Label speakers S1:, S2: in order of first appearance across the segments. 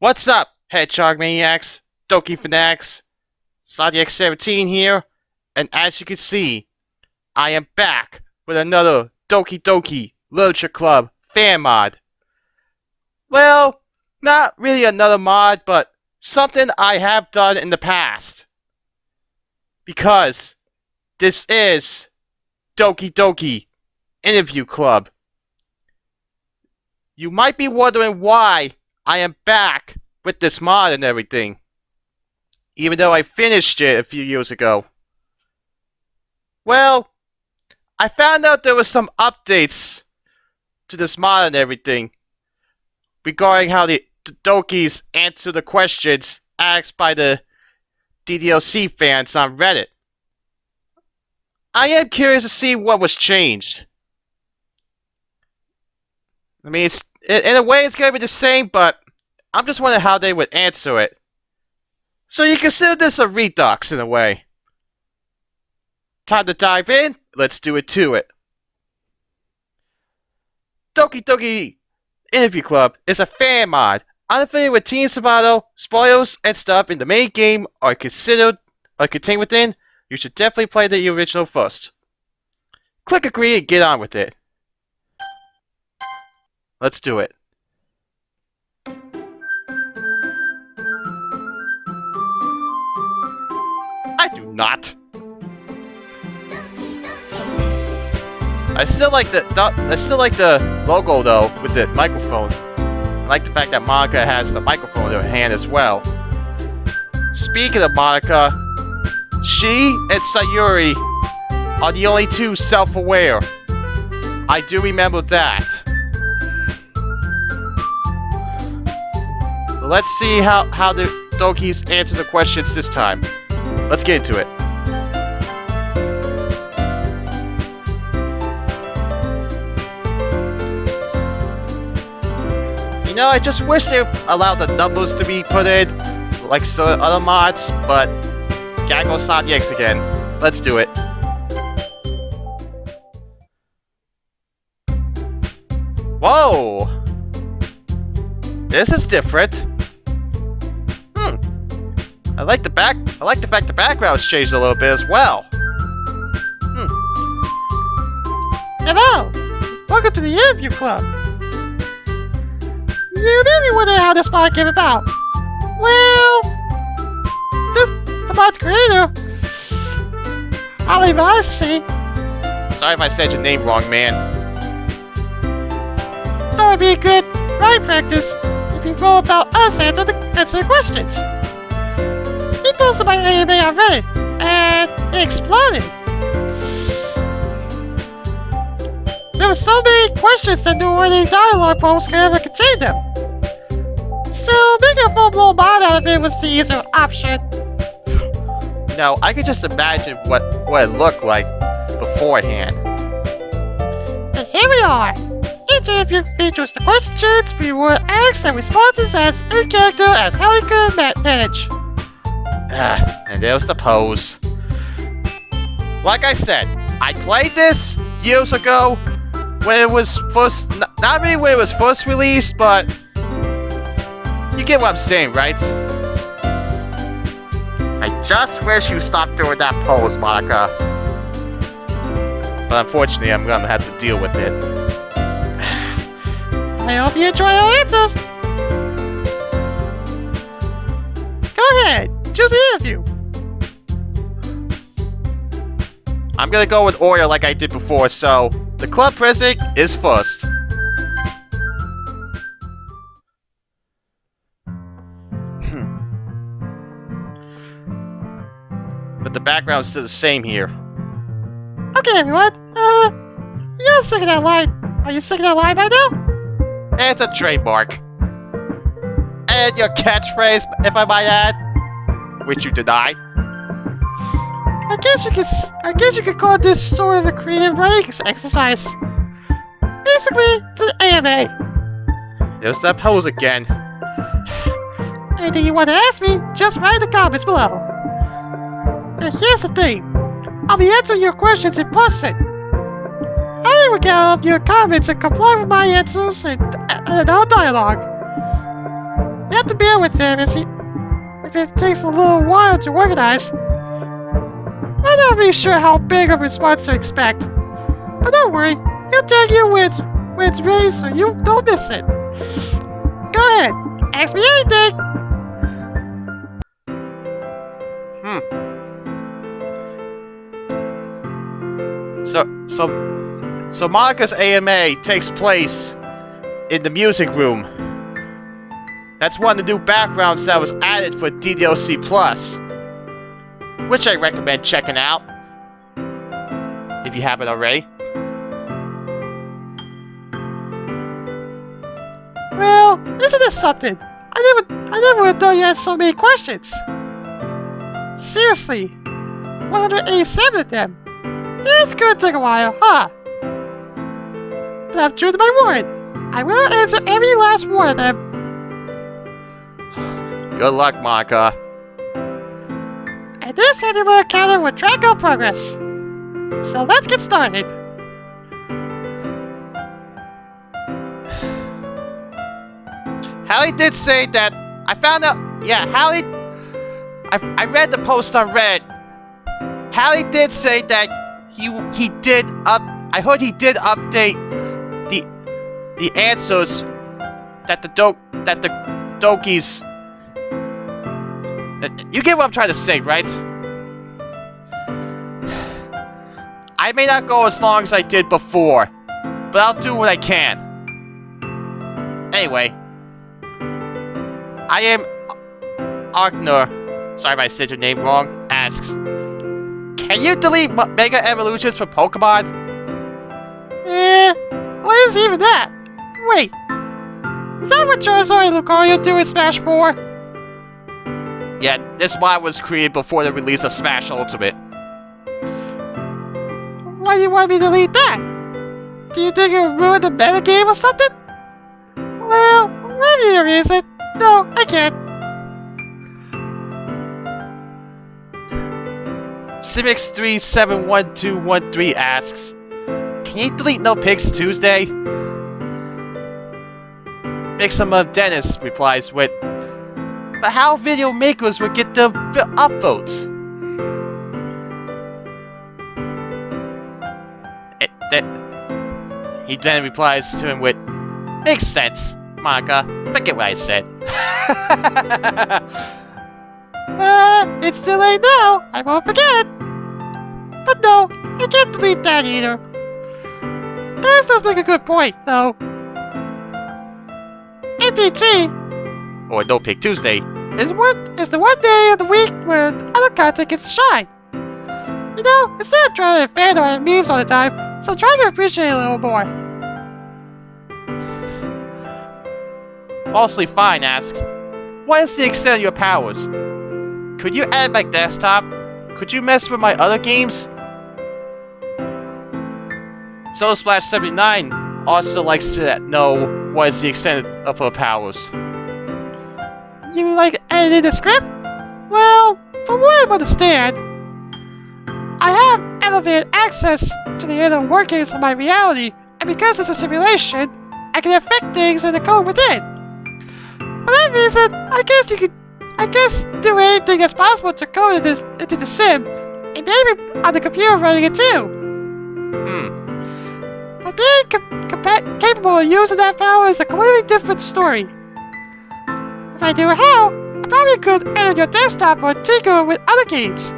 S1: What's up, Hedgehog Maniacs, Doki Fanatics, Zodiac17 here, and as you can see, I am back with another Doki Doki Literature Club fan mod. Well, not really another mod, but something I have done in the past. Because this is Doki Doki Interview Club. You might be wondering why I am back with this mod and everything, even though I finished it a few years ago. Well, I found out there were some updates to this mod and everything regarding how the Dokis answer the questions asked by the DDLC fans on Reddit. I am curious to see what was changed. I mean, in a way it's going to be the same, but I'm just wondering how they would answer it. So you consider this a redux in a way. Time to dive in? Let's do it to it. Doki Doki Interview Club is a fan mod. Unaffiliated with Team Salvato, spoilers and stuff in the main game are contained within. You should definitely play the original first. Click agree and get on with it. Let's do it. I do not. I still like the logo though with the microphone. I like the fact that Monika has the microphone in her hand as well. Speaking of Monika, she and Sayuri are the only two self-aware. I do remember that. Let's see how the Dokis answer the questions this time. Let's get into it. You know, I just wish they allowed the numbers to be put in, like some other mods, but gotta go Zodiacs again. Let's do it. Whoa! This is different. I like the fact the background's changed a little bit as well. Hello! Welcome to the Interview Club. You may be wondering how this mod came about. Well, the mod's creator, Halibabica. Sorry if I said your name wrong, man. That would be a good writing practice if you know about us answer the questions. He posted my anime on Reddit, and it exploded. There were so many questions that no worthy dialogue posts could ever contain them. So making a full-blown mod out of it was the easier option. Now, I could just imagine what it looked like beforehand. And here we are. Each interview features the questions we were asked and responses as in character as Halibabica managed. And there's the pose. Like I said, I played this years ago when it was first, not really when it was first released, but you get what I'm saying, right? I just wish you stopped doing that pose, Monika. But unfortunately, I'm gonna have to deal with it. I hope you enjoy our answers. Go ahead. Choose the interview. I'm gonna go with Oreo like I did before, so the club president is first. But the background's still the same here. Okay, everyone. You're singing that line. Are you singing that line by now? It's a trademark. And your catchphrase, if I might add. Which you deny. I guess you could call this sort of a creative writing exercise. Basically, it's an AMA. There's that pose again. Anything you want to ask me, just write in the comments below. And here's the thing. I'll be answering your questions in person. I will gather up your comments and comply with my answers and our dialogue. have to bear with him if it takes a little while to organize. I'm not really sure how big a response to expect. But don't worry, he'll tell you when it's ready so you don't miss it. Go ahead, ask me anything!
S2: So Monika's AMA takes place in the music room. That's one of the new backgrounds that was added for DDLC Plus, which I recommend checking out if you haven't already.
S1: Well, isn't this something? I never would have thought you had so many questions. Seriously, 187 of them. This could take a while, huh? But I'm true to my word. I will answer every last one of them.
S2: Good luck, Monika.
S1: And this handy little counter will track our progress. So let's get started.
S2: Hallie did say that. I found out. Yeah, Hallie. I read the post on Reddit. Hallie did say that he did up. I heard he did update the answers that the Dokies. You get what I'm trying to say, right? I may not go as long as I did before, but I'll do what I can. Anyway, I am Arkner. Sorry if I said your name wrong. Asks, can you delete Mega Evolutions for Pokemon?
S1: What is even that? Wait, is that what Charizard and Lucario do in Smash 4?
S2: Yeah, this mod was created before the release of Smash Ultimate.
S1: Why do you want me to delete that? Do you think it would ruin the metagame or something? Well, whatever your reason, no, I can't.
S2: Civics371213 asks, can you delete No Pigs Tuesday? Mixum Dennis replies with, but how video makers would get the upvotes? He then replies to him with, makes sense, Monika, forget what I said.
S1: It's too late now, I won't forget. But no, I can't delete that either. That does make a good point, though. NPT,
S2: Or No Pig Tuesday,
S1: is the one day of the week where other content gets to shine. You know, instead of trying to fan or memes all the time, so try to appreciate it a little more.
S2: Falsely Fine asks, what is the extent of your powers? Could you add my desktop? Could you mess with my other games? SoulSplash79 also likes to know what is the extent of her powers.
S1: You like editing the script? Well, from what I understand, I have elevated access to the inner workings of my reality, and because it's a simulation, I can affect things in the code within. For that reason, I guess do anything that's possible to code into the sim, and maybe on the computer running it too. But being capable of using that power is a completely different story. If I knew how, I probably could edit your desktop or tinker with other games.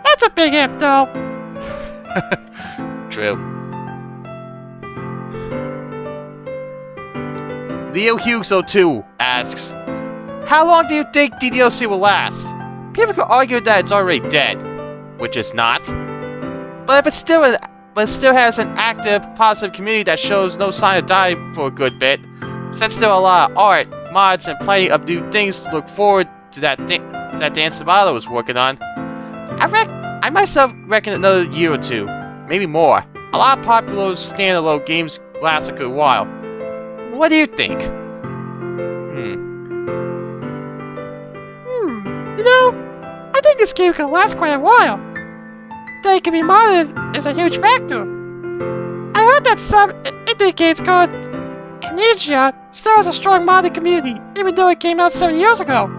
S1: That's a big if, though.
S2: True. Leo Hughes02 asks, how long do you think DDLC will last? People could argue that it's already dead, which it's not. But if it still has an active, positive community that shows no sign of dying for a good bit, since there are a lot of art, mods, and plenty of new things to look forward to that Dan Salvato is working on, I myself reckon another year or two, maybe more. A lot of popular standalone games last a good while. What do you think?
S1: You know, I think this game can last quite a while. That it can be modded is a huge factor. I heard that some indie games could Amnesia still has a strong modding community, even though it came out 7 years ago.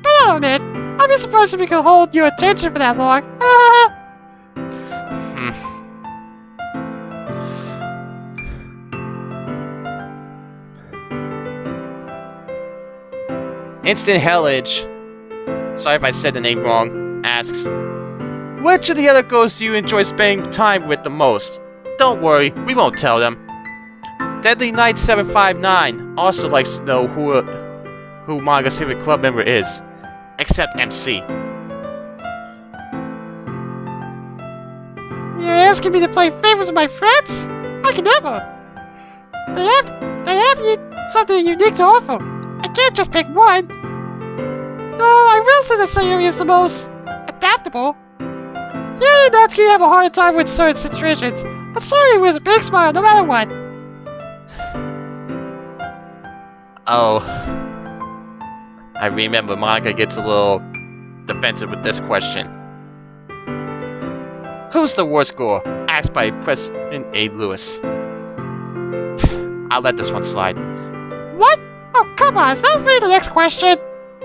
S1: But I'll admit, I'd be surprised if we could hold your attention for that long.
S2: Instant Hellage, sorry if I said the name wrong, asks, which of the other ghosts do you enjoy spending time with the most? Don't worry, we won't tell them. Deadly Knight 759 also likes to know who Monika's favorite club member is, except MC.
S1: You're asking me to play favorites with my friends? I can never. They have something unique to offer. I can't just pick one. Though I will say that Sayuri is the most adaptable. Yeah, Natsuki have a hard time with certain situations, but Sayuri was a big smile no matter what.
S2: Oh. I remember Monika gets a little defensive with this question. Who's the worst scorer? Asked by Preston A. Lewis. I'll let this one slide.
S1: What? Oh, come on, don't read the next question.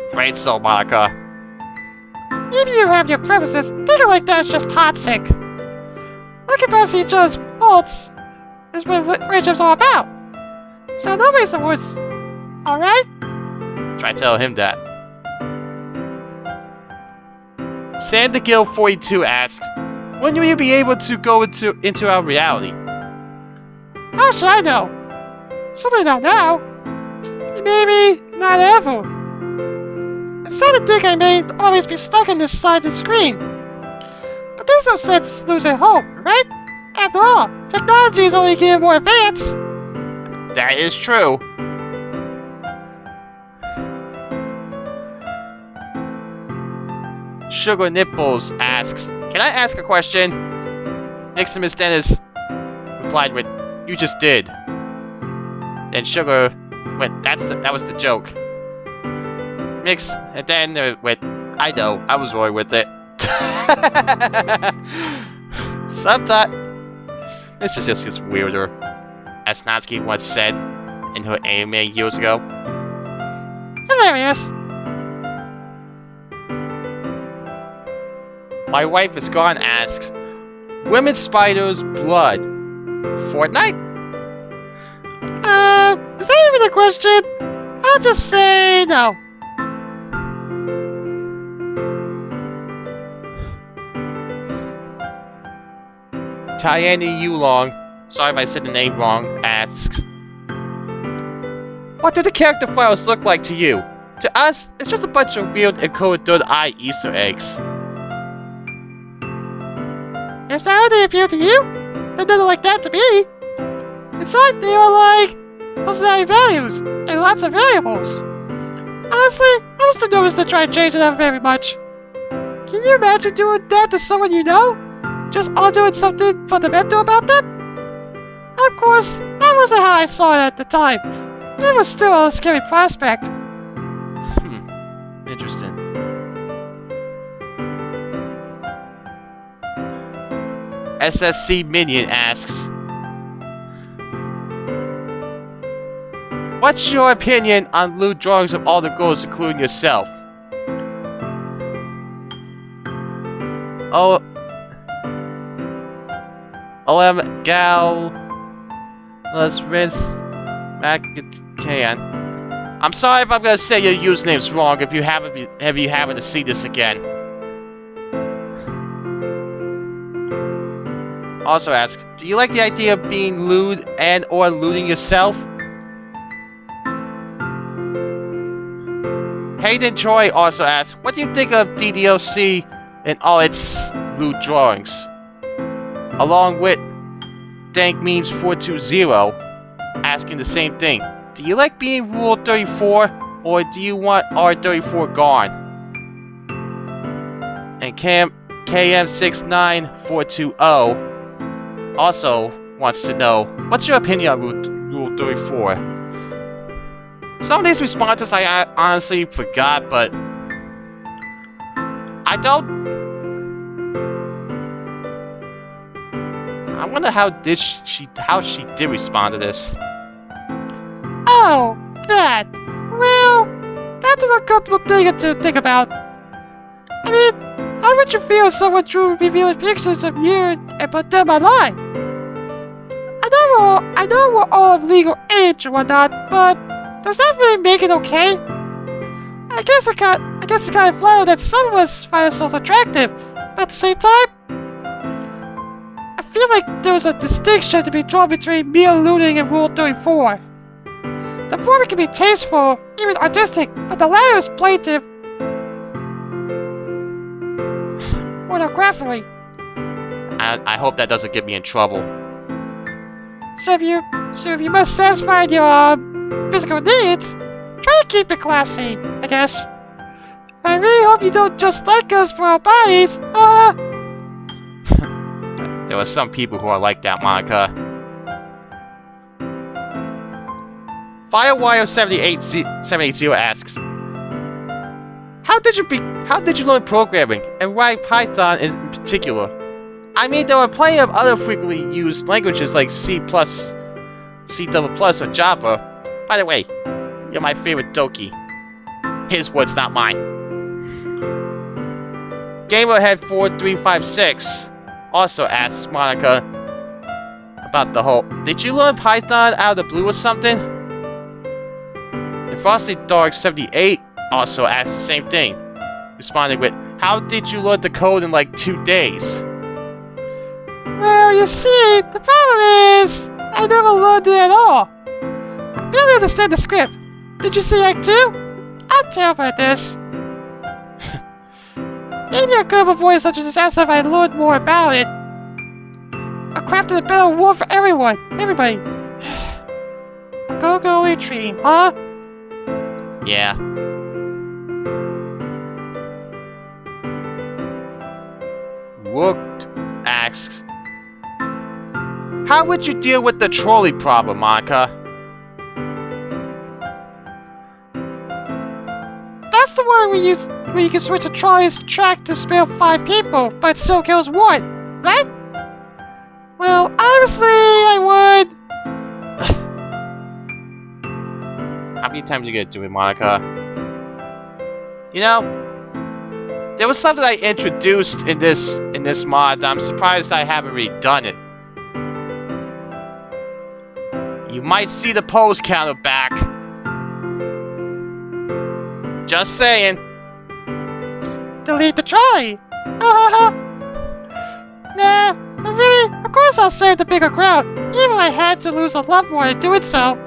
S2: Afraid so, Monika.
S1: Maybe you have your preferences. Thinking like that is just toxic. Looking past each other's faults is what friendships are about. So nobody's the worst. Alright?
S2: Try to tell him that. SandaGill42 asks, when will you be able to go into our reality?
S1: How should I know? Certainly not now. Maybe not ever. It's sad to think I may always be stuck on this side of the screen. But there's no sense losing hope, right? After all, technology is only getting more advanced.
S2: That is true. Sugar Nipples asks, can I ask a question? Niximus Dennis replied with, you just did. Then Sugar went, that was the joke. Mix, and then went, I know, I was rolling with it. Sometimes, this just gets weirder. As Natsuki once said in her anime years ago.
S1: Hilarious.
S2: My wife is gone asks, Women Spiders Blood. Fortnite?
S1: Is that even a question? I'll just say no.
S2: Tyani Yulong, sorry if I said the name wrong, asks, what do the character files look like to you? To us, it's just a bunch of weird encoded third-eye Easter eggs.
S1: Is that how they appeal to you? They didn't like that to me. Inside, they are like personality values and lots of variables. Honestly, I was too nervous to try and change them very much. Can you imagine doing that to someone you know? Just all doing something fundamental about them? Of course, that wasn't how I saw it at the time. It was still a scary prospect.
S2: Interesting. SSC Minion asks, what's your opinion on lewd drawings of all the girls, including yourself? Oh, OM Gal, let's rinse back can. I'm sorry if I'm gonna say your username's wrong if you happen to see this again. Also asks, do you like the idea of being lewd and or lewding yourself? Hayden Troy also asks, what do you think of DDLC and all its lewd drawings? Along with Dank Memes 420 asking the same thing. Do you like being Rule 34 or do you want R34 gone? And KM69420 also wants to know, what's your opinion on Rule 34? Some of these responses I honestly forgot, but I wonder how she did respond to this.
S1: Oh, that. Well, that's an uncomfortable thing to think about. I mean, how would you feel if someone drew revealing pictures of you and put them online? I know we're all of legal age and whatnot, but does that really make it okay? I guess it's kind of flattering that some of us find ourselves attractive, but at the same time, I feel like there's a distinction to be drawn between mere looting and Rule 34. The former can be tasteful, even artistic, but the latter is plaintive, pornographically.
S2: I hope that doesn't get me in trouble.
S1: So if you must satisfy your physical needs, try to keep it classy, I guess. I really hope you don't just like us for our bodies.
S2: There are some people who are like that, Monika. Firewire780 asks, How did you learn programming, and why Python in particular? I mean, there are plenty of other frequently used languages like C++, C++, or Java. By the way, you're my favorite Doki. His words, not mine. Gamerhead4356 also asks Monika about the whole, did you learn Python out of the blue or something? And FrostyDark78 also asked the same thing, responding with, how did you learn the code in like 2 days?
S1: Well, you see, the problem is, I never learned it at all. I barely understand the script. Did you see Act 2? I'm terrible at this. Maybe I could have avoided such a disaster if I learned more about it. I crafted a better world for everybody. A go-go dream, huh?
S2: Yeah. Rooked asks, how would you deal with the trolley problem, Monika?
S1: That's the one where you can switch a trolley's track to spare 5 people, but it still kills 1, right? Well, obviously I would.
S2: How many times are you gonna do it, Monika? You know, there was something I introduced in this mod that I'm surprised I haven't really done it. You might see the pose counter back. Just saying.
S1: Delete the trolley. Nah, but really, of course I'll save the bigger crowd, even if I had to lose a loved one in doing so.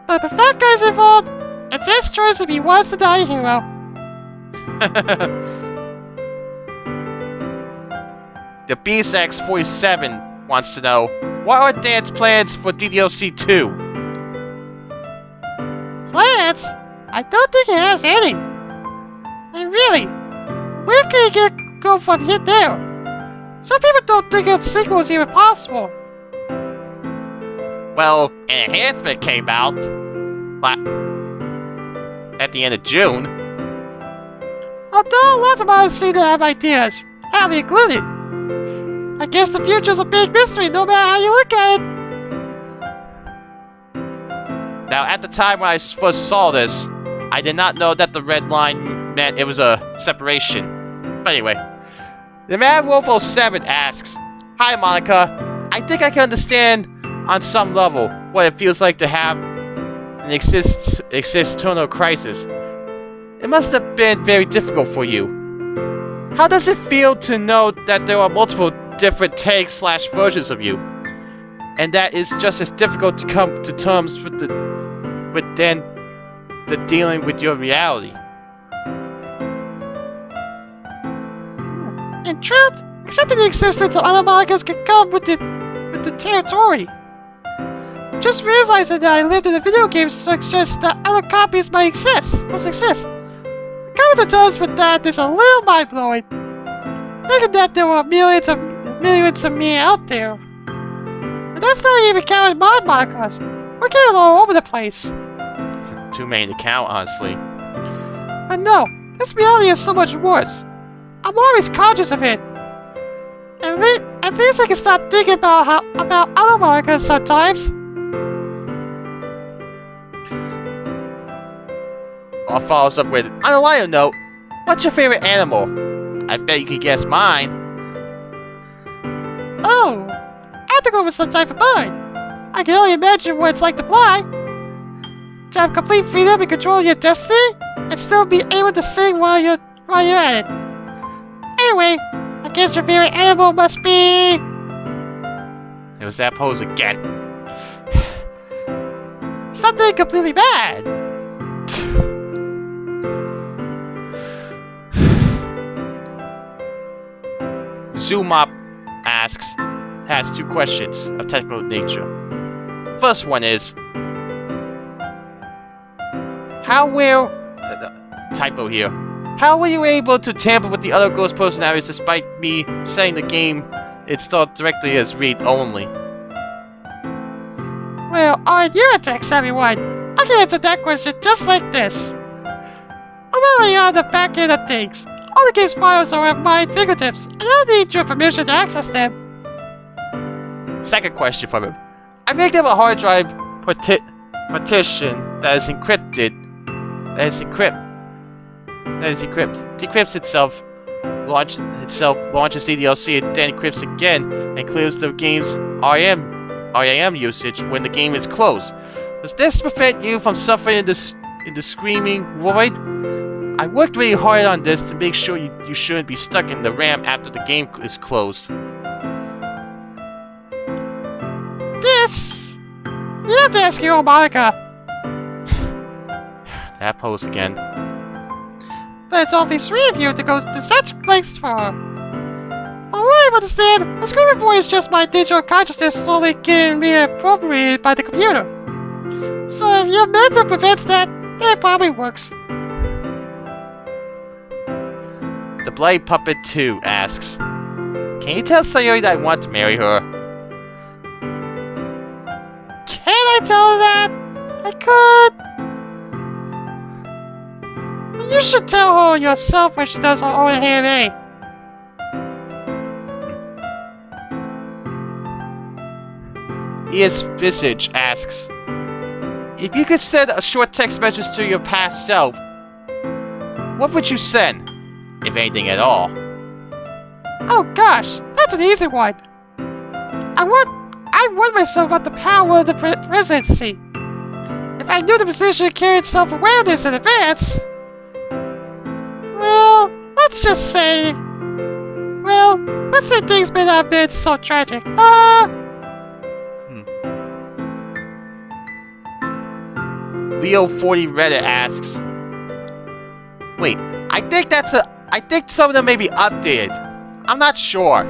S1: But if that guy's involved, it's his choice if he wants to die a hero.
S2: The BSX47 wants to know, what are Dan's plans for DDLC 2?
S1: Plans? I don't think he has any. And really, where can he go from here there? Some people don't think a sequel is even possible.
S2: Well, an enhancement came out at the end of June.
S1: Although lots of others seem to have ideas, Hallie included. I guess the future's a big mystery no matter how you look at it.
S2: Now, at the time when I first saw this, I did not know that the red line meant it was a separation. But anyway, the Man Wolf 07 asks, Hi Monika, I think I can understand on some level what it feels like to have an existential crisis. It must have been very difficult for you. How does it feel to know that there are multiple different takes/versions of you, and that it's just as difficult to come to terms with the dealing with your reality?
S1: In truth, accepting the existence of other Monikas can come with the territory. Just realizing that I lived in a video game suggests that other copies must exist. Coming to terms with that is a little mind-blowing. Thinking that there were millions of me out there. And that's not even counting my Monikas. We're getting all over the place.
S2: Too many to count, honestly.
S1: But no, this reality is so much worse. I'm always conscious of it. At least I can stop thinking about other Monikas sometimes.
S2: follows up with, on a lighter note, what's your favorite animal? I bet you can guess mine.
S1: Oh, I have to go with some type of bird. I can only imagine what it's like to fly. To have complete freedom and control of your destiny, and still be able to sing while you're at it. Anyway, I guess your favorite animal must be...
S2: It was that pose again.
S1: something completely bad.
S2: Zoomop has two questions of technical nature. First one is, how typo here. How were you able to tamper with the other ghost personalities despite me saying the game installed directly as read-only?
S1: Well, aren't you a tech-savvy one? I can answer that question just like this. I'm already on the back end of things. All the game's files are at my fingertips, and I don't need your permission to access them.
S2: Second question from him. I make them a hard drive partition that is encrypted. Decrypts itself, launches DDLC, and then encrypts again, and clears the game's RAM usage when the game is closed. Does this prevent you from suffering in the screaming void? I worked really hard on this to make sure you shouldn't be stuck in the RAM after the game is closed.
S1: This... You have to ask your own Monika.
S2: That pose again.
S1: But it's only three of you to go to such lengths for. From what I understand, the screaming void is just my digital consciousness slowly getting reappropriated by the computer. So if your method prevents that, then it probably works.
S2: The Bloody Puppet 2 asks, can you tell Sayori that I want to marry her?
S1: Can I tell her that? I could. You should tell her yourself when she does her own AMA.
S2: ES Visage asks, if you could send a short text message to your past self, what would you send? If anything at all.
S1: Oh gosh, that's an easy one. I warned myself about the power of the presidency. If I knew the position carried self-awareness in advance... Let's say things may not have been so tragic.
S2: Leo40 Reddit asks, wait, I think some of them may be updated. I'm not sure.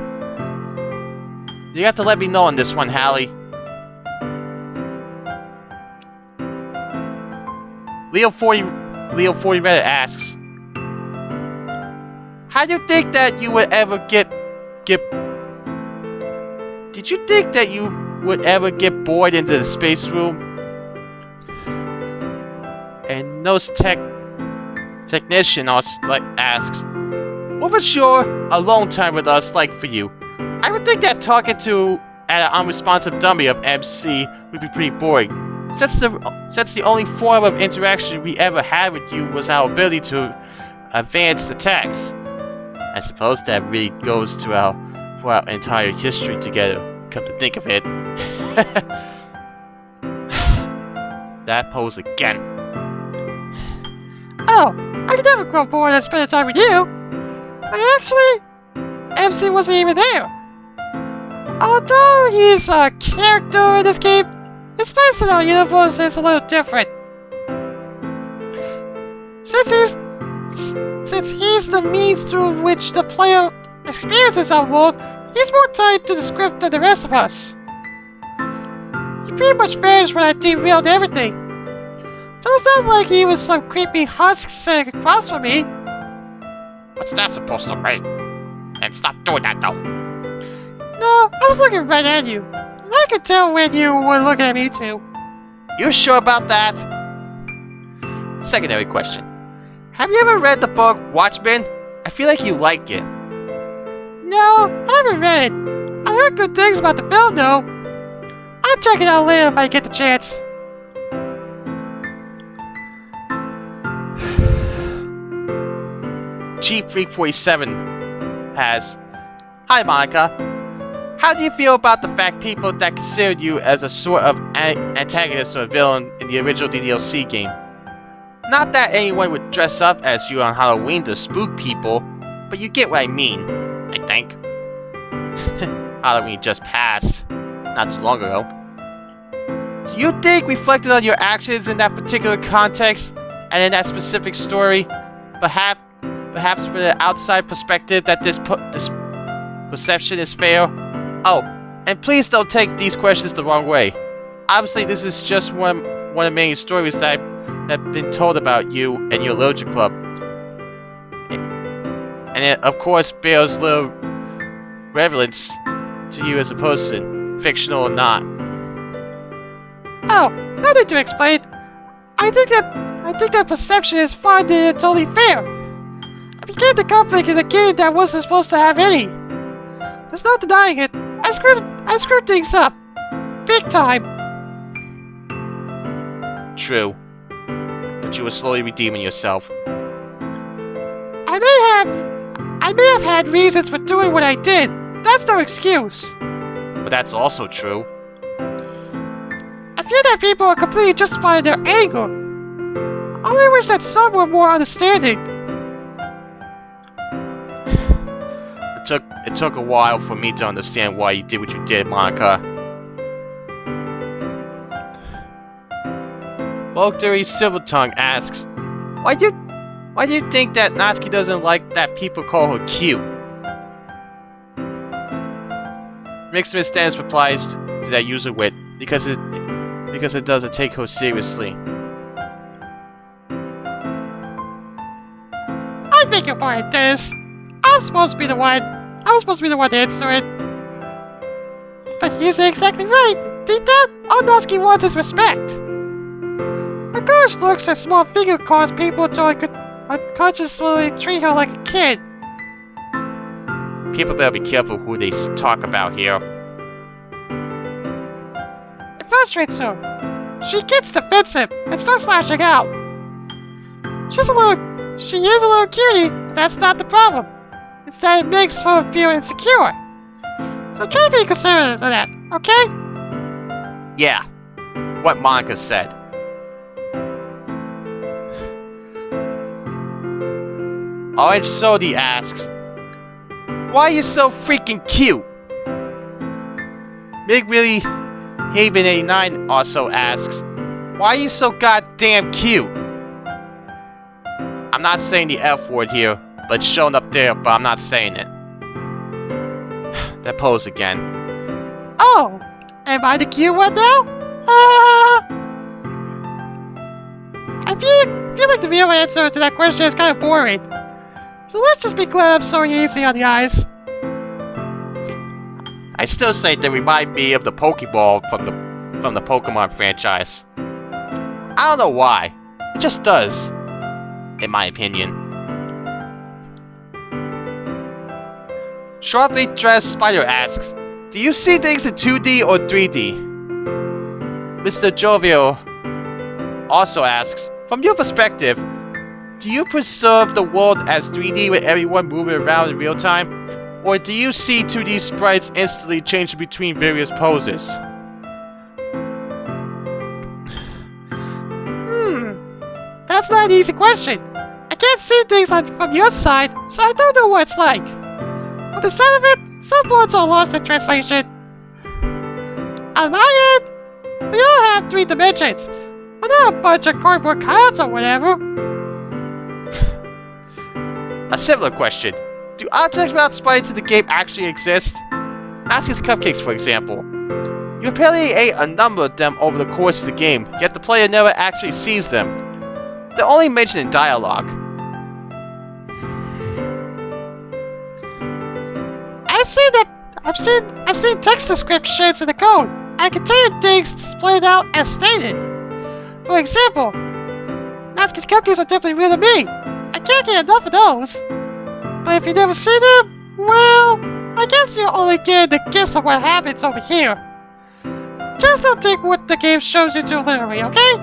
S2: You have to let me know on this one, Hallie. Leo40 Reddit asks, how do you think that you would ever get Did you think that you would ever get bored into the space room? And Nose Technician asks, what was your alone time with us like for you? I would think that talking to an unresponsive dummy of MC would be pretty boring. Since the only form of interaction we ever had with you was our ability to advance the text. I suppose that really goes to our entire history together, come to think of it. That pose again.
S1: Oh, I could never grow bored and spend time with you. But actually, MC wasn't even there. Although he's a character in this game, his space in our universe is a little different. Since he's the means through which the player experiences our world, he's more tied to the script than the rest of us. He pretty much vanished when I derailed everything. So it's not like he was some creepy husk sitting across from me.
S2: What's that supposed to mean? And stop doing that though.
S1: No, I was looking right at you. And I could tell when you were looking at me too.
S2: You sure about that? Secondary question. Have you ever read the book Watchmen? I feel like you like it.
S1: No, I haven't read it. I heard good things about the film though. I'll check it out later if I get the chance.
S2: Chief Freak 47 has. Hi, Monika. How do you feel about the fact people that considered you as a sort of antagonist or villain in the original DDLC game? Not that anyone would dress up as you on Halloween to spook people, but you get what I mean, I think. Halloween just passed, not too long ago. Do you think, reflecting on your actions in that particular context and in that specific story, perhaps for the outside perspective, that this perception is fair? Oh, and please don't take these questions the wrong way. Obviously, this is just one of many stories that have been told about you and your literature club. And it, of course, bears little relevance to you as a person, fictional or not.
S1: Oh, nothing to explain. I think that perception is fine and totally fair. I became the conflict in a game that wasn't supposed to have any. There's no denying it. I screwed things up. Big time.
S2: True. But you were slowly redeeming yourself.
S1: I may have had reasons for doing what I did. That's no excuse.
S2: But that's also true.
S1: I feel that people are completely justified in their anger. I only wish that some were more understanding.
S2: It took a while for me to understand why you did what you did, Monika. Volkdery Silvertongue asks, Why do you think that Natsuki doesn't like that people call her cute? Mixed Stance replies to that user with, because it doesn't take her seriously.
S1: I beg your pardon, Des. I was supposed to be the one to answer it. But he's exactly right. Deep down, all Natsuki wants is respect. Her gosh looks and small figure cause people to unconsciously treat her like a kid.
S2: People better be careful who they talk about here.
S1: It frustrates her. She gets defensive and starts lashing out. She is a little cutie, but that's not the problem. Instead, it makes her feel insecure. So try to be considerate of that, okay?
S2: Yeah, what Monika said. Orange Sodi asks, Why are you so freaking cute? Big Willie Haven 89 also asks, Why are you so goddamn cute? I'm not saying the F word here, but it's shown up there, but I'm not saying it. That pose again.
S1: Oh, am I the cute one now? I feel like the real answer to that question is kind of boring. So let's just be glad I'm so easy on the eyes.
S2: I still say they remind me of the Pokeball from the Pokemon franchise. I don't know why. It just does, in my opinion. Sharply Dressed Spider asks, Do you see things in 2D or 3D? Mr. Jovial also asks, From your perspective, do you preserve the world as 3D with everyone moving around in real time? Or do you see 2D sprites instantly changing between various poses?
S1: That's not an easy question. I can't see things from your side, so I don't know what it's like. On the side of it, some words are lost in translation. On my end, we all have 3 dimensions. We're not a bunch of cardboard cutouts or whatever.
S2: A similar question. Do objects without sprites in the game actually exist? Nazi's cupcakes, for example. You apparently ate a number of them over the course of the game, yet the player never actually sees them. They're only mentioned in dialogue.
S1: I've seen text descriptions in the code. I can tell you things displayed out as stated. For example, Natsuki's cupcakes are definitely real to me. I can't get enough of those. But if you never see them, well, I guess you're only getting the gist of what happens over here. Just don't take what the game shows you too literally, okay?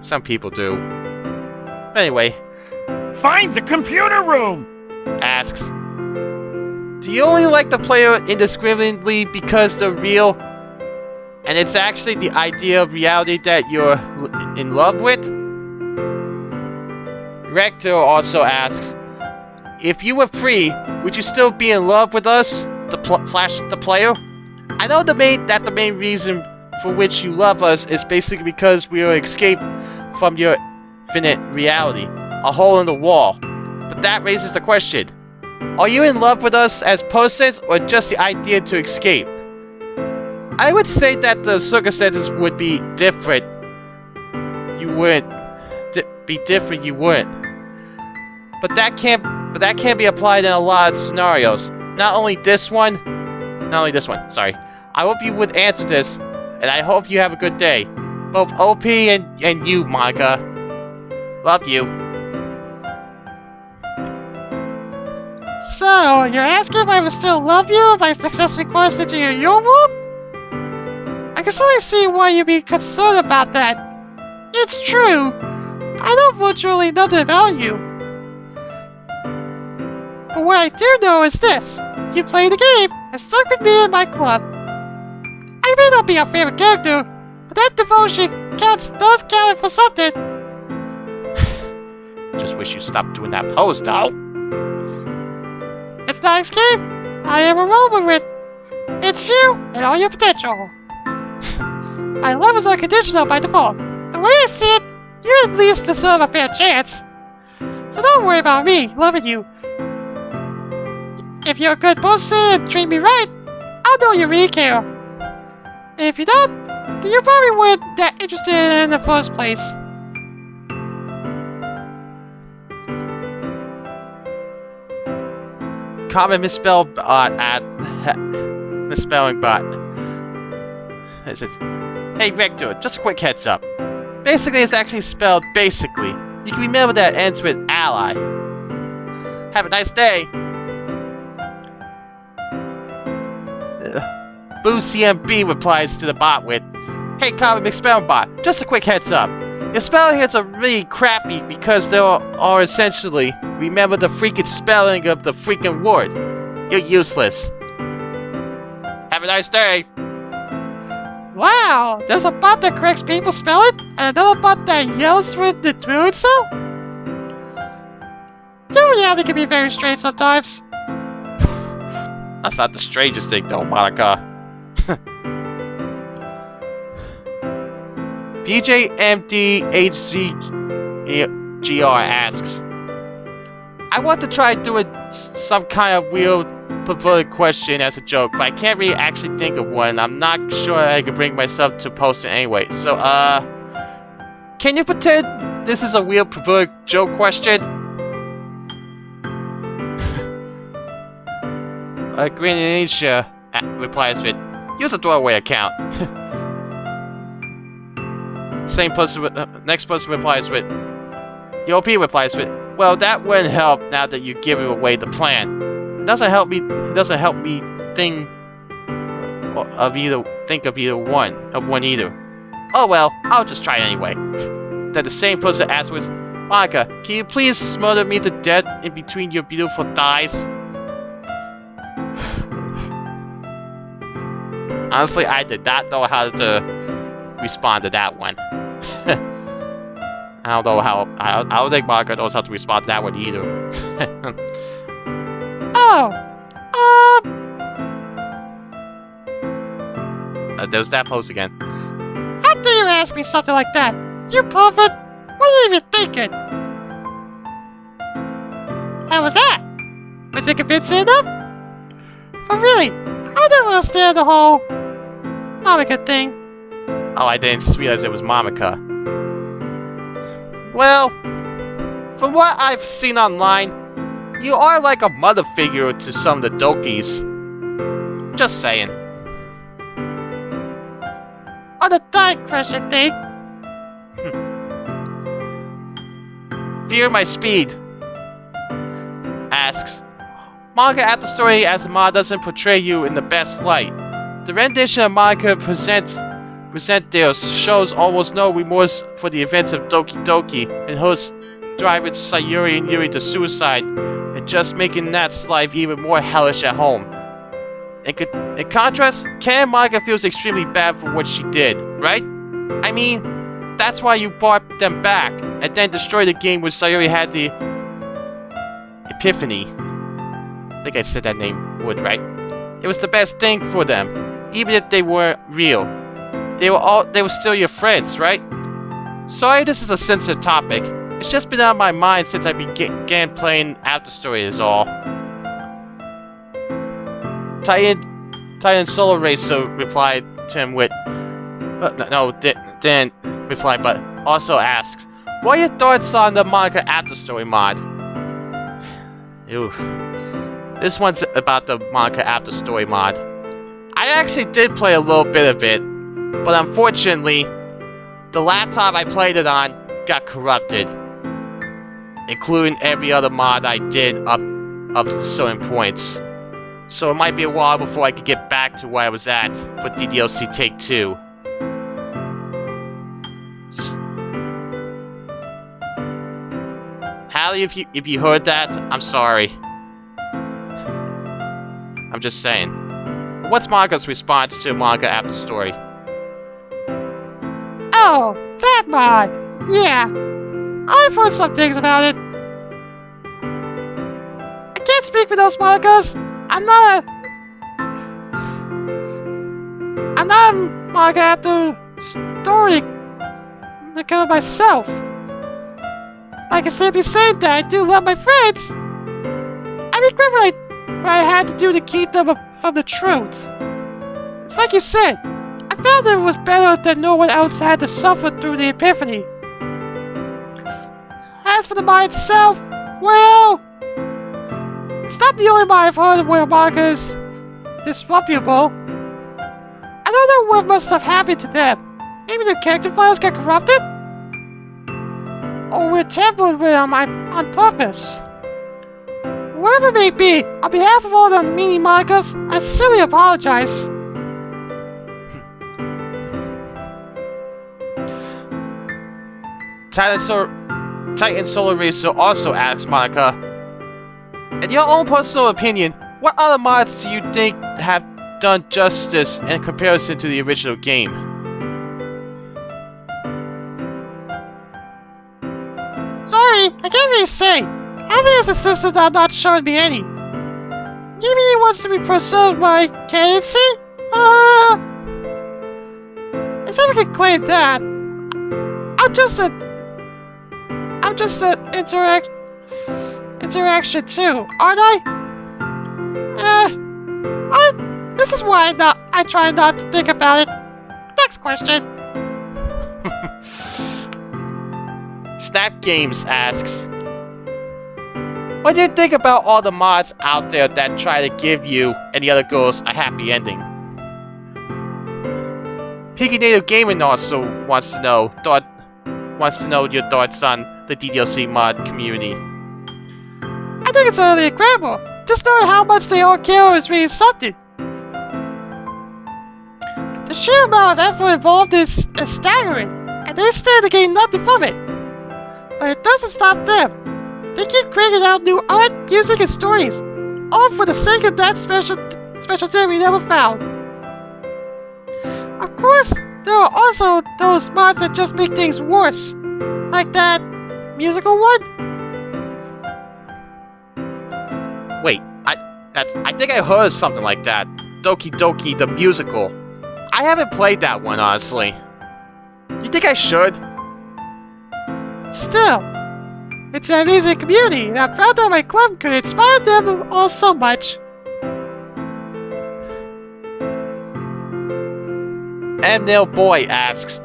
S2: Some people do. Anyway,
S3: Find the computer room!
S2: Asks, do you only like the player indiscriminately because they're real? And it's actually the idea of reality that you're in love with? Rector also asks, if you were free, would you still be in love with us, the player? I know the main reason for which you love us is basically because we are escape from your infinite reality, a hole in the wall. But that raises the question, are you in love with us as persons or just the idea to escape? I would say that the circumstances would be different. You wouldn't. Be different, you wouldn't. But that can't be applied in a lot of scenarios. Not only this one, sorry. I hope you would answer this, and I hope you have a good day. Both OP and you, Monika. Love you.
S1: So, you're asking if I would still love you if I successfully crossed into your world? I can certainly see why you'd be concerned about that. It's true. I know virtually nothing about you. But what I do know is this. You play the game and stuck with me in my club. I may not be your favorite character, but that devotion does count for something.
S2: Just wish you stopped doing that pose, though.
S1: It's not escape. I am a robot with. It's you and all your potential. My love is unconditional by default. The way I see it, you at least deserve a fair chance. So don't worry about me loving you. If you're a good person and treat me right, I'll know you really care. If you don't, then you probably weren't that interested in the first place.
S2: Common misspelling bot. It says, hey Rector, just a quick heads up. Basically, it's actually spelled basically. You can remember that it ends with ally. Have a nice day. Boo CMB replies to the bot with, hey Common misspelling bot, just a quick heads up. Your spelling hits are really crappy because they are essentially, remember the freaking spelling of the freaking word. You're useless. Have a nice day.
S1: Wow, there's a bot that corrects people's spelling, and another bot that yells with the do itself? The reality can be very strange sometimes.
S2: That's not the strangest thing though, Monika. BJMDHCGR asks, I want to try doing some kind of weird perverted question as a joke, but I can't really actually think of one. I'm not sure I can bring myself to post it anyway. So, can you pretend this is a weird perverted joke question? Grenasia replies with, use a throwaway account. Same person, next person replies with, OP replies with, well, that wouldn't help now that you give away the plan. It doesn't help me think of either one either. Oh well, I'll just try anyway. Then the same person asks with, Monika, can you please smother me to death in between your beautiful thighs? Honestly, I did not know how to respond to that one. I don't know how. I don't think Monika knows how to respond to that one either. There's that post again.
S1: How dare you ask me something like that? You perfect. What are you even thinking? How was that? Was it convincing enough? But really, I don't understand the whole Monika thing.
S2: Oh, I didn't realize it was Monika. Well, from what I've seen online, you are like a mother figure to some of the Dokis. Just saying.
S1: On the die crush, I think.
S2: Fear my speed. Asks, Monika after story as Ma doesn't portray you in the best light. The rendition of Monika present there shows almost no remorse for the events of Doki Doki and driving Sayuri and Yuri to suicide and just making Nat's life even more hellish at home. In contrast, Ken and Monika feels extremely bad for what she did, right? I mean, that's why you brought them back and then destroyed the game when Sayuri had the epiphany. I think I said that name would, right? It was the best thing for them, even if they weren't real. They were still your friends, right? Sorry this is a sensitive topic. It's just been out of my mind since I began playing After Story is all. Titan Solar Racer replied to him with... didn't reply, but also asks, what are your thoughts on the Monika After Story mod? Ew. This one's about the Monika After Story mod. I actually did play a little bit of it, but unfortunately, the laptop I played it on got corrupted, including every other mod I did up to certain points. So it might be a while before I could get back to where I was at for DDLC Take 2. Hallie, if you heard that, I'm sorry. I'm just saying. What's Monika's response to Monika After Story?
S1: Oh, that mod! Yeah. I've heard some things about it. I can't speak for those Monikas. I'm not a Monika After Story Monika myself. I can simply say that I do love my friends. I regret what I had to do to keep them from the truth. It's like you said, I felt it was better that no one else had to suffer through the epiphany. As for the mind itself, well, it's not the only mind I've heard where Monika is disreputable. I don't know what must have happened to them. Maybe their character files got corrupted? Or were tampered with on purpose. Whatever it may be, on behalf of all the meanie Monikas, I sincerely apologize.
S2: Titan Solar Racer also asks Monika, in your own personal opinion, what other mods do you think have done justice in comparison to the original game?
S1: Sorry, I can't really say. Having his assistant are not showing me any. Maybe he wants to be preserved by candidacy? If I can claim that. I'm just an interaction too, aren't I? This is why I try not to think about it. Next question.
S2: Snap Games asks, what do you think about all the mods out there that try to give you and the other girls a happy ending? Piggy Native Gaming also wants to know your thoughts on the DDLC mod community.
S1: I think it's really incredible. Just knowing how much they all care is really something. The sheer amount of effort involved is staggering, and they stand to gain nothing from it. But it doesn't stop them. They keep cranking out new art, music, and stories, all for the sake of that special thing we never found. Of course, there are also those mods that just make things worse, like that musical one.
S2: Wait, I think I heard something like that. Doki Doki the musical. I haven't played that one, honestly. You think I should?
S1: Still, it's an amazing community, and I'm proud that my club could inspire them all so much.
S2: Nail Boy asks,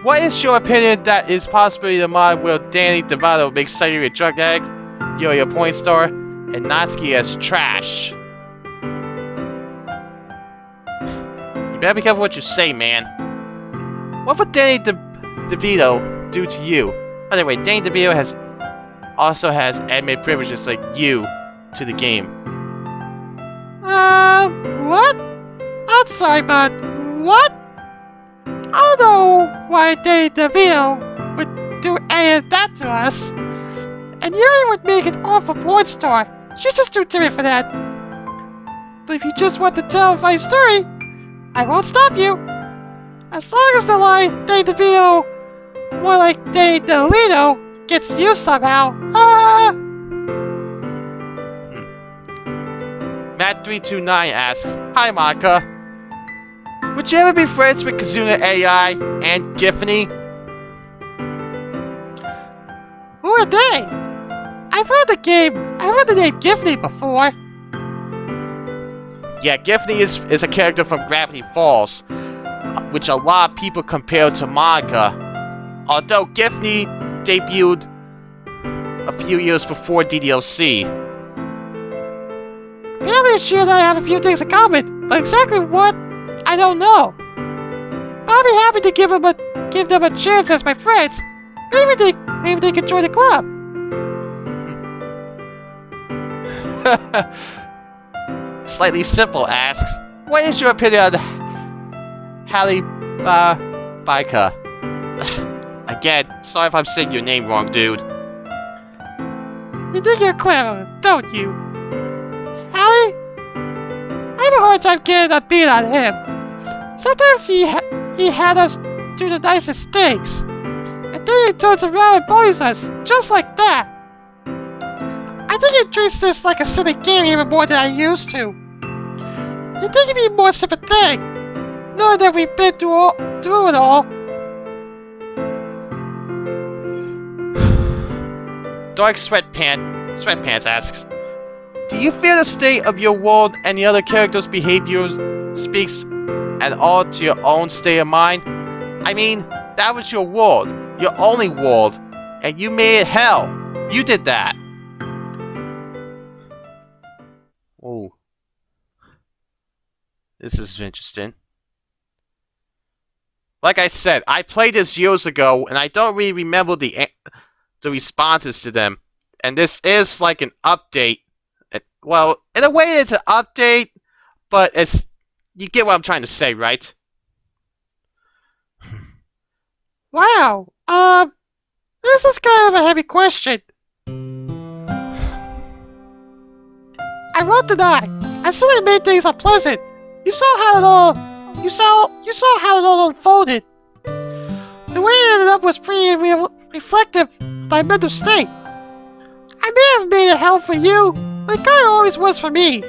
S2: what is your opinion that is possibly the mod where Danny DeVito makes Sayuri a drug addict, Yuri a point star, and Natsuki as trash? You better be careful what you say, man. What would Danny DeVito do to you? By the way, Danny DeVito also has admin privileges like you to the game.
S1: What? I'm sorry, but what? I don't know why Danny DeVito would do any of that to us. And Yuri would make an awful porn star. She's just too timid for that. But if you just want to tell a funny story, I won't stop you. As long as the line Danny DeVito, more like Danny DeLito, gets used somehow. Ah!
S2: Matt329 asks, Hi Monika. Would you ever be friends with Kazuna AI and Giffany?
S1: Who are they? I've heard the name Giffany before.
S2: Yeah, Giffany is a character from Gravity Falls, which a lot of people compare to Monika. Although Giffany debuted a few years before DDLC.
S1: Apparently she and I have a few things in common, but exactly what, I don't know. I'll be happy to give them a chance as my friends. Maybe they could join the club.
S2: Slightly Simple asks, what is your opinion on Halibabica? Again, sorry if I'm saying your name wrong, dude.
S1: You think you're clever, don't you? Hallie? I have a hard time getting a beat on him. Sometimes he had us do the nicest things. And then he turns around and bullies us, just like that. I think he treats this like a silly game even more than I used to. You think he'd be more sympathetic, knowing that we've been through it all.
S2: Dark Sweatpants asks, do you feel the state of your world and the other characters' behavior speaks at all to your own state of mind? I mean, that was your world, your only world, and you made it hell. You did that. Oh. This is interesting. Like I said, I played this years ago, and I don't really remember the responses to them. And this is like an update. Well, in a way it's an update, but you get what I'm trying to say, right?
S1: Wow, this is kind of a heavy question. I won't deny, I certainly made things unpleasant. You saw how it all unfolded. The way it ended up was pretty reflective of my mental state. I may have made it hell for you, but it kinda always was for me.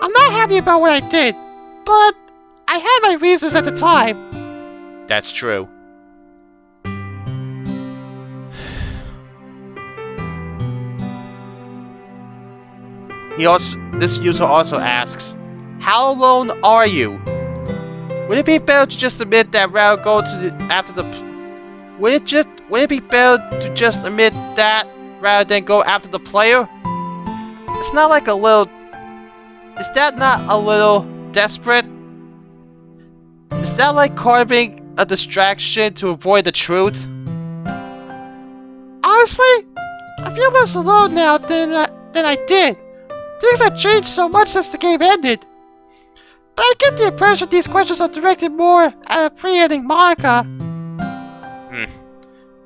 S1: I'm not happy about what I did, but I had my reasons at the time.
S2: That's true. This user also asks, how alone are you? Would it be better to just admit that rather go to after the? Would it be better to just admit that rather than go after the player? It's not like a little. Is that not a little desperate? Is that like carving a distraction to avoid the truth?
S1: Honestly, I feel less alone now than I did. Things have changed so much since the game ended. But I get the impression these questions are directed more at a pre-ending Monika.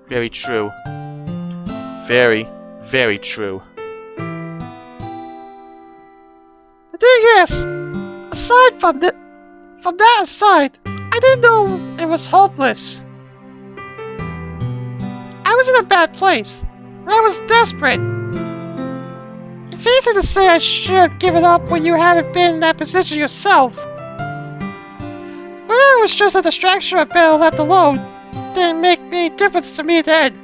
S2: Very true. Very, very true.
S1: The thing is, aside from that aside, I didn't know it was hopeless. I was in a bad place, and I was desperate. It's easy to say I should have given up when you haven't been in that position yourself. Whether it was just a distraction or better left alone, didn't make any difference to me then.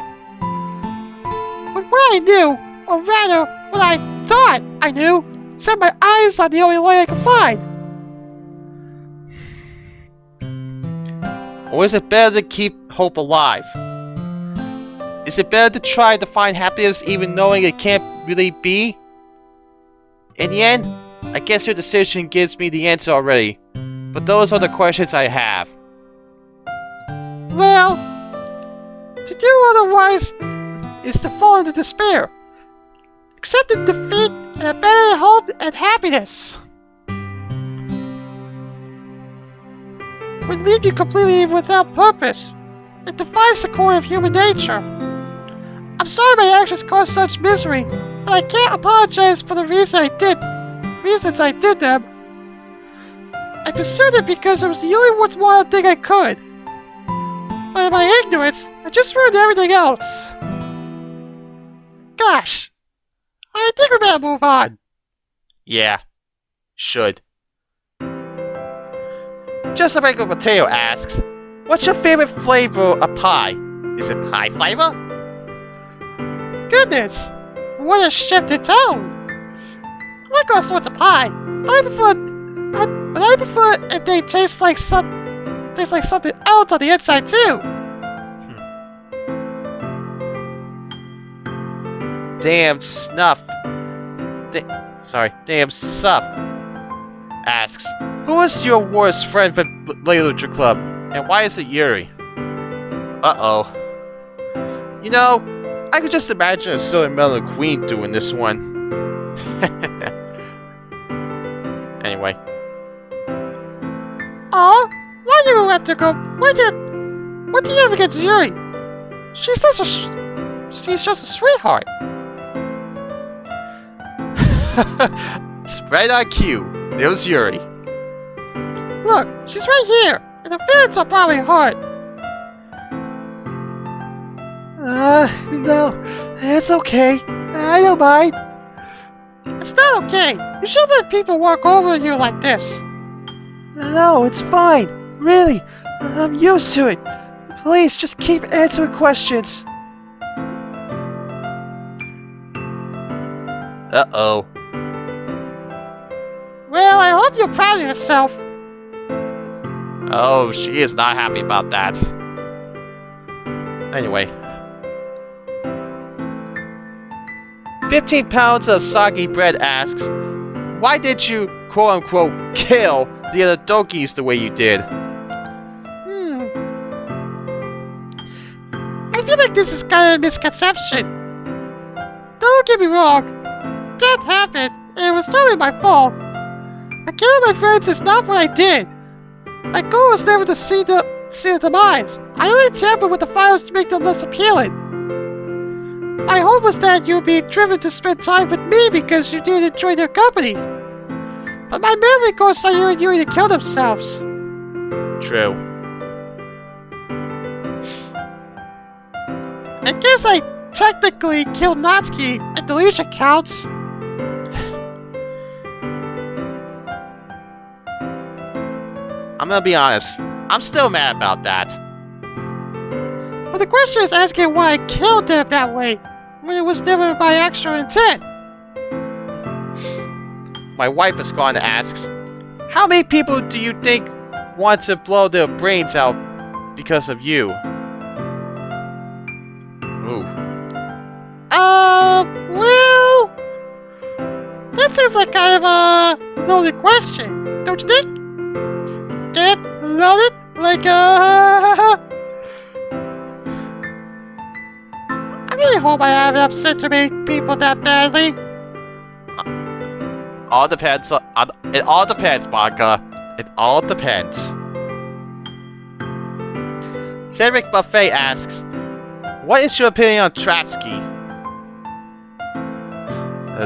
S1: But what I knew, or rather, what I thought I knew, set my eyes on the only light I could find.
S2: Or is it better to keep hope alive? Is it better to try to find happiness even knowing it can't really be? In the end, I guess your decision gives me the answer already. But those are the questions I have.
S1: Well, to do otherwise is to fall into despair. Accepting defeat and abandoning hope and happiness would leave you completely without purpose. It defies the core of human nature. I'm I'm sorry my actions caused such misery, but I can't apologize for the reasons I did them. I pursued it because it was the only worthwhile thing I could. But in my ignorance, I just ruined everything else. Gosh, I think we better move on.
S2: Yeah, should. Just a regular potato asks, what's your favorite flavor of pie? Is it pie flavor?
S1: Goodness, what a shift in tone. I like all sorts of pie, but I prefer if they taste like something else on the inside too.
S2: Damn Snuff. Damn Suff asks, who is your worst friend from Literature Club, and why is it Yuri? Uh-oh. You know, I could just imagine a Silver Melon Queen doing this one. Anyway.
S1: Aw, why do you have to go? What do you have against Yuri? She's just a sweetheart.
S2: It's right on cue. There's Yuri.
S1: Look, she's right here, and the feelings are probably hard.
S2: No, it's okay. I don't mind.
S1: It's not okay. You shouldn't let people walk over you like this.
S2: No, it's fine. Really, I'm used to it. Please, just keep answering questions. Uh-oh.
S1: Well, I hope you're proud of yourself.
S2: Oh, she is not happy about that. Anyway. 15 pounds of soggy bread asks, why did you, quote-unquote, kill the other donkeys the way you did?
S1: I feel like this is kind of a misconception. Don't get me wrong. That happened, and it was totally my fault. I killing my friends is not what I did. My goal was never to see their demise. I only tampered with the files to make them less appealing. My hope was that you would be driven to spend time with me because you did enjoy their company. But my mainly goals are you and Yuri to kill themselves.
S2: True.
S1: I guess I technically killed Natsuki, and deletion counts.
S2: I'm gonna be honest. I'm still mad about that.
S1: But the question is asking why I killed them that way, when it was never my actual intent.
S2: My wife is gone and asks, how many people do you think want to blow their brains out because of you? Ooh.
S1: Well... That seems like kind of a loaded question, don't you think? Get loaded? Like, I really hope I haven't upset too many people that badly.
S2: All depends on, it all depends, Monika. It all depends. Cedric Buffet asks, what is your opinion on Trapsky?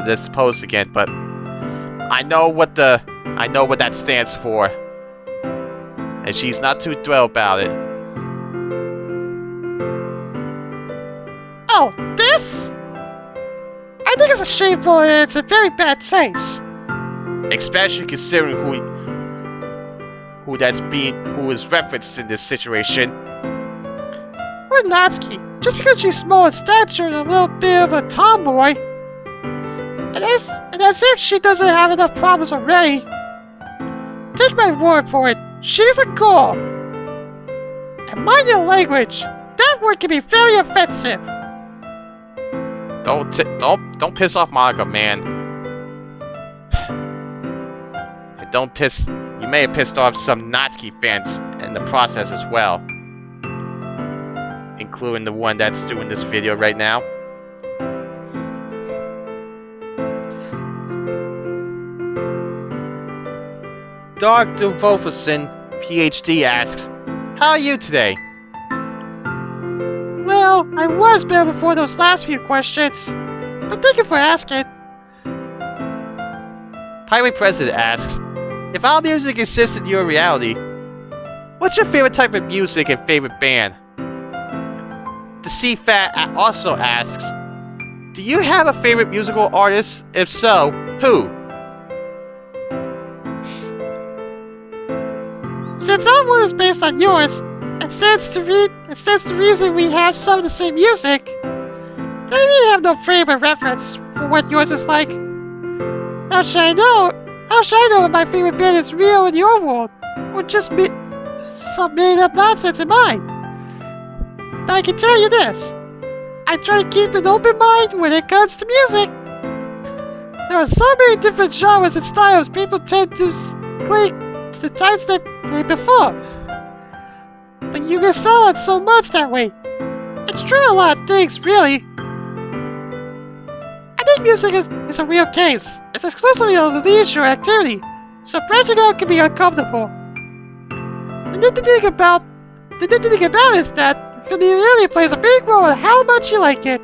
S2: This post again, but I know what that stands for. And she's not too thrilled about it.
S1: Oh, this? I think it's a shameful and it's a very bad taste.
S2: Especially considering who is referenced in this situation.
S1: Or Natsuki, just because she's small in stature and a little bit of a tomboy. And as if she doesn't have enough problems already. Take my word for it, she's a girl. And mind your language, that word can be very offensive.
S2: Don't piss off Monika, man. And you may have pissed off some Natsuki fans in the process as well. Including the one that's doing this video right now. Dr. Wolferson, PhD asks, how are you today?
S1: Well, Well, I was better before those last few questions. But thank you for asking.
S2: Pirate President asks, if our music exists in your reality, what's your favorite type of music and favorite band? The C-Fat also asks, do you have a favorite musical artist? If so, who?
S1: Since our world is based on yours, and since the reason we have some of the same music, maybe you have no frame of reference for what yours is like. How should I know if my favorite band is real in your world, or just some made-up nonsense in mine? But I can tell you this, I try to keep an open mind when it comes to music. There are so many different genres and styles people tend to cling to the types they prefer. But you miss out on so much that way. It's true in a lot of things, really. I think music is a real case. It's exclusively a leisure activity, so branching out can be uncomfortable. The neat thing about it is that familiarity plays a big role in how much you like it.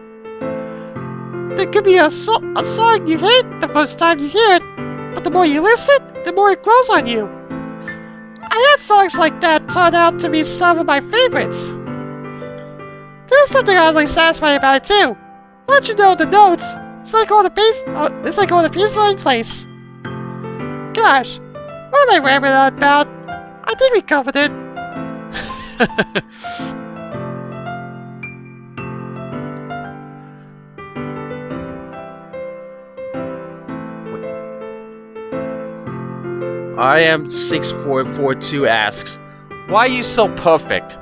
S1: There could be a song you hate the first time you hear it, but the more you listen, the more it grows on you. I had songs like that turn out to be some of my favorites. There's something oddly satisfying about it too. Once you know the notes, it's like all the pieces are in place. Gosh, what am I rambling on about? I think we covered it.
S2: I am 6442 asks, why are you so perfect?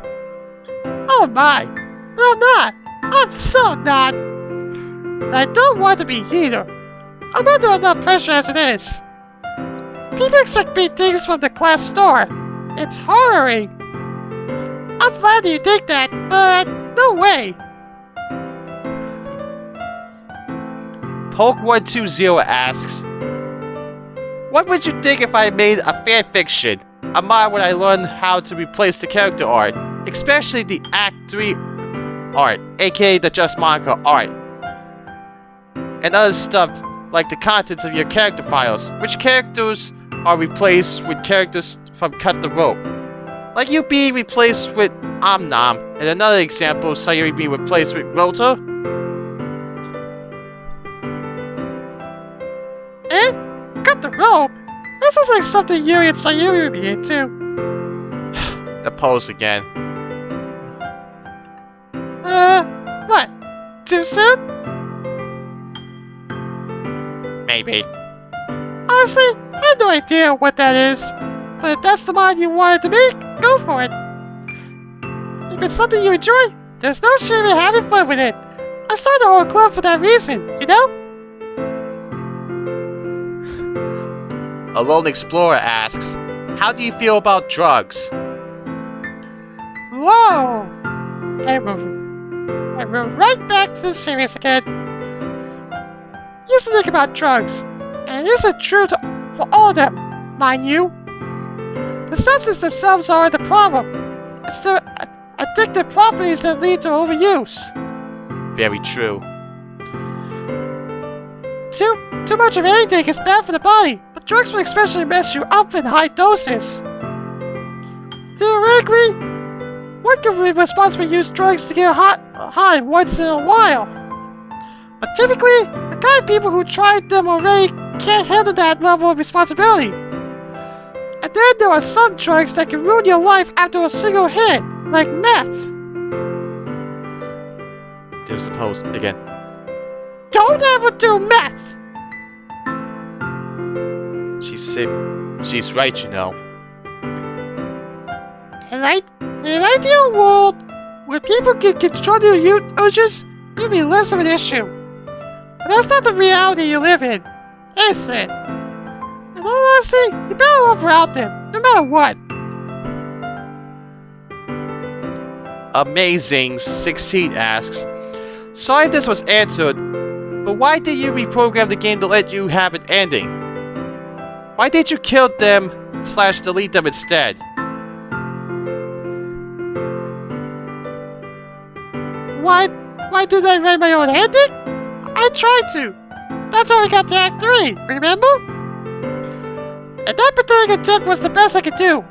S1: Oh my! But I'm not! I'm so not! And I don't want to be either. I'm under enough pressure as it is. People expect big things from the class store. It's horroring. I'm glad you think that, but no way.
S2: Poke120 asks, what would you think if I made a fanfiction? A mod when I learned how to replace the character art, especially the Act 3 art, aka the Just Monika art, and other stuff like the contents of your character files, which characters are replaced with characters from Cut the Rope. Like you being replaced with Omnom, and another example, Sayuri being replaced with Rota.
S1: Cut the rope? That sounds like something Yuri and Sayuri would be into.
S2: The pose again.
S1: What? Too soon?
S2: Maybe.
S1: Honestly, I have no idea what that is. But if that's the mod you wanted to make, go for it. If it's something you enjoy, there's no shame in having fun with it. I started a whole club for that reason, you know?
S2: A Lone Explorer asks, how do you feel about drugs?
S1: Whoa! And we're right back to the series again. Used to think about drugs, and it isn't true for all of them, mind you. The substances themselves are the problem. It's the addictive properties that lead to overuse.
S2: Very true.
S1: Too much of anything is bad for the body, but drugs will especially mess you up in high doses. Theoretically, one could be responsible for use drugs to get high once in a while. But typically, the kind of people who tried them already can't handle that level of responsibility. And then there are some drugs that can ruin your life after a single hit, like meth.
S2: There's the pose again.
S1: Don't ever do meth!
S2: She's right, you know.
S1: In an ideal world, where people can control their urges, it'd be less of an issue. But that's not the reality you live in, is it? In all honesty, you better love out them, no matter what.
S2: Amazing 16 asks, sorry if this was answered, but why did you reprogram the game to let you have an ending? Why did you kill them / delete them
S1: why didn't I write my own ending? I tried to. That's how we got to Act 3, remember? And that pathetic attempt was the best I could do.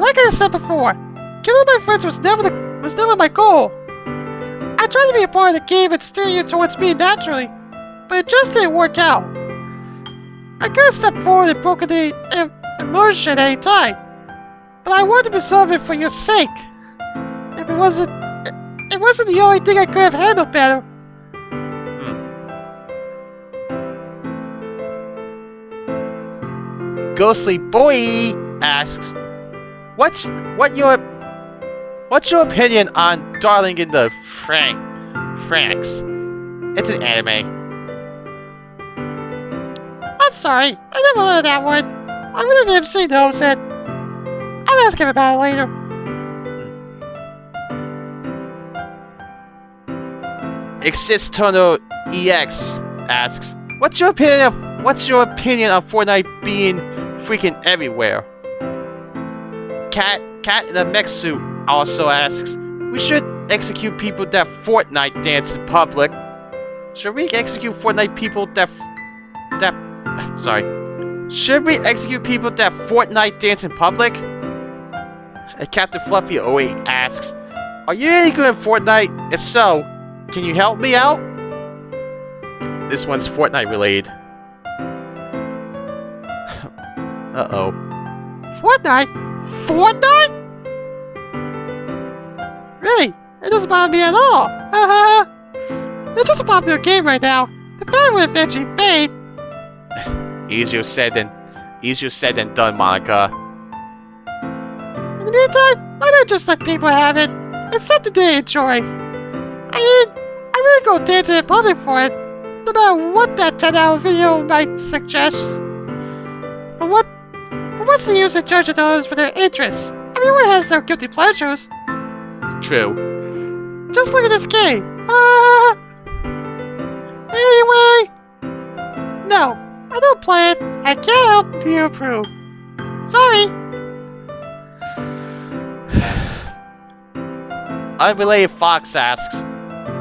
S1: Like I said before, killing my friends was never my goal. I tried to be a part of the game and steer you towards me naturally, but it just didn't work out. I could have stepped forward and broken the immersion at any time, but I wanted to preserve it for your sake. It wasn't the only thing I could have handled better.
S2: Ghostly Boy asks, What's your opinion on Darling in the Franxx? It's an anime.
S1: I'm sorry, I never heard of that one. I would have MC knows it. I'll ask him about it later.
S2: Existtono EX asks, What's your opinion on Fortnite being freaking everywhere? Cat in a mech suit also asks, We should execute people that Fortnite dance in public. Should we execute Fortnite people Should we execute people that Fortnite dance in public? And Captain Fluffy 08 asks, Are you any good at Fortnite? If so, can you help me out? This one's Fortnite related. Uh-oh.
S1: Fortnite? Fortnite? Really? It doesn't bother me at all. It's just a popular game right now. The fan will eventually fade.
S2: Easier said than done, Monika.
S1: In the meantime, why not just let people have it? It's something they enjoy. I mean, I really go dancing in public for it, no matter what that 10-hour video might suggest. But what's the use of judging others for their interests? Everyone has their guilty pleasures.
S2: True.
S1: Just look at this game. Anyway. No, I don't play it. I can't help you approve. Sorry.
S2: Unrelated Fox asks,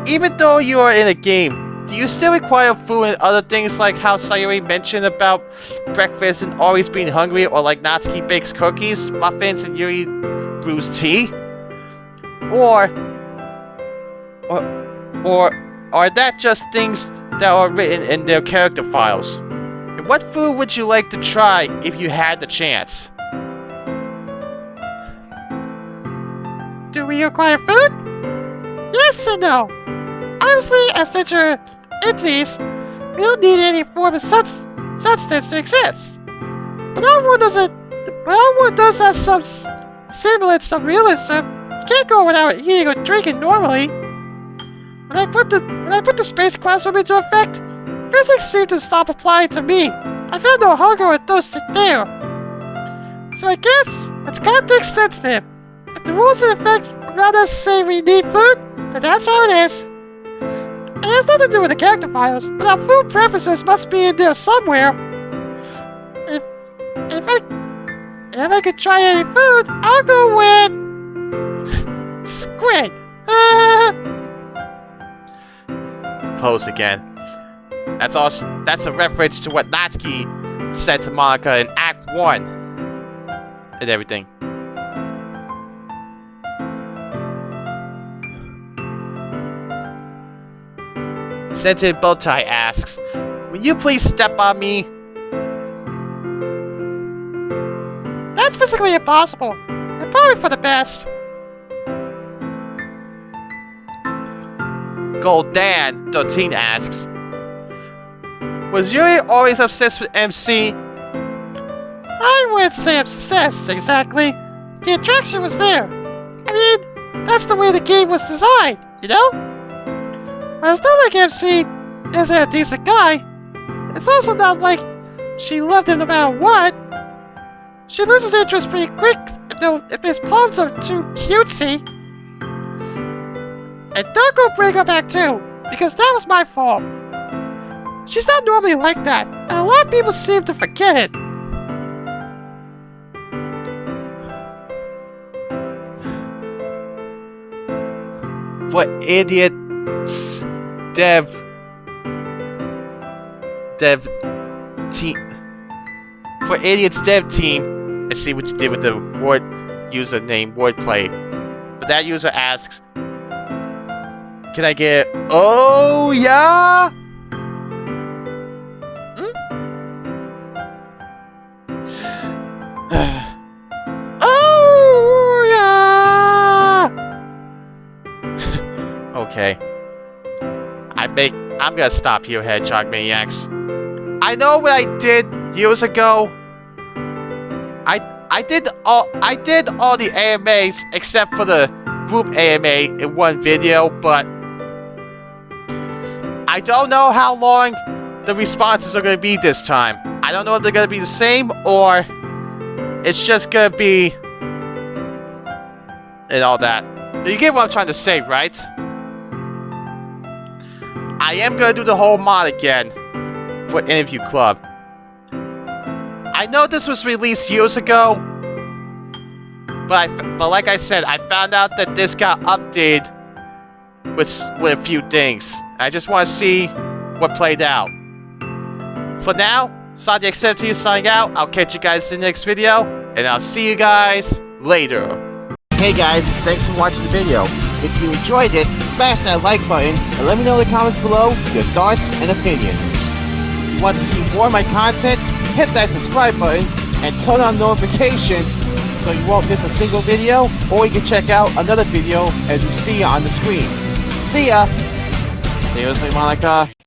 S2: Even though you are in a game, do you still require food and other things like how Sayuri mentioned about breakfast and always being hungry, or like Natsuki bakes cookies, muffins, and Yuri brews tea? Or are that just things that are written in their character files? And what food would you like to try if you had the chance?
S1: Do we require food? Yes and no. Obviously, as sentient entities, we don't need any form of substance to exist. But our world does have some semblance of realism. You can't go without eating or drinking normally. When I put the space classroom into effect, physics seemed to stop applying to me. I found no hunger or thirst there. So I guess it's context sensitive. If the rules in effect around us say we need food, then that's how it is. It has nothing to do with the character files, but our food preferences must be in there somewhere. If I could try any food, I'll go with squid.
S2: Pose again. That's a reference to what Natsuki said to Monika in Act 1 and everything. Scented Bowtie asks, Will you please step on me?
S1: That's physically impossible, and probably for the best.
S2: Goldan 13 asks, Was Yuri always obsessed with MC?
S1: I wouldn't say obsessed, exactly. The attraction was there. I mean, that's the way the game was designed, you know? But it's not like MC isn't a decent guy. It's also not like she loved him no matter what. She loses interest pretty quick if his palms are too cutesy. And don't go bring her back too, because that was my fault. She's not normally like that, and a lot of people seem to forget it.
S2: for idiots dev team. For idiots dev team, I see what you did with the word username wordplay. But that user asks, can I get oh yeah? Oh yeah. Okay. I'm gonna stop here, Hedgehog Maniacs. I know what I did years ago. I did all the AMAs except for the group AMA in one video, but I don't know how long the responses are gonna be this time. I don't know if they're gonna be the same or it's just gonna be and all that. You get what I'm trying to say, right? I am gonna do the whole mod again for Interview Club. I know this was released years ago, but like I said, I found out that this got updated with a few things. I just want to see what played out. For now, Sandy Accepted is signing out. I'll catch you guys in the next video, and I'll see you guys later. Hey guys, thanks for watching the video. If you enjoyed it, smash that like button and let me know in the comments below your thoughts and opinions. If you want to see more of my content, hit that subscribe button and turn on notifications so you won't miss a single video, or you can check out another video as you see on the screen. See ya! Seriously, Monika?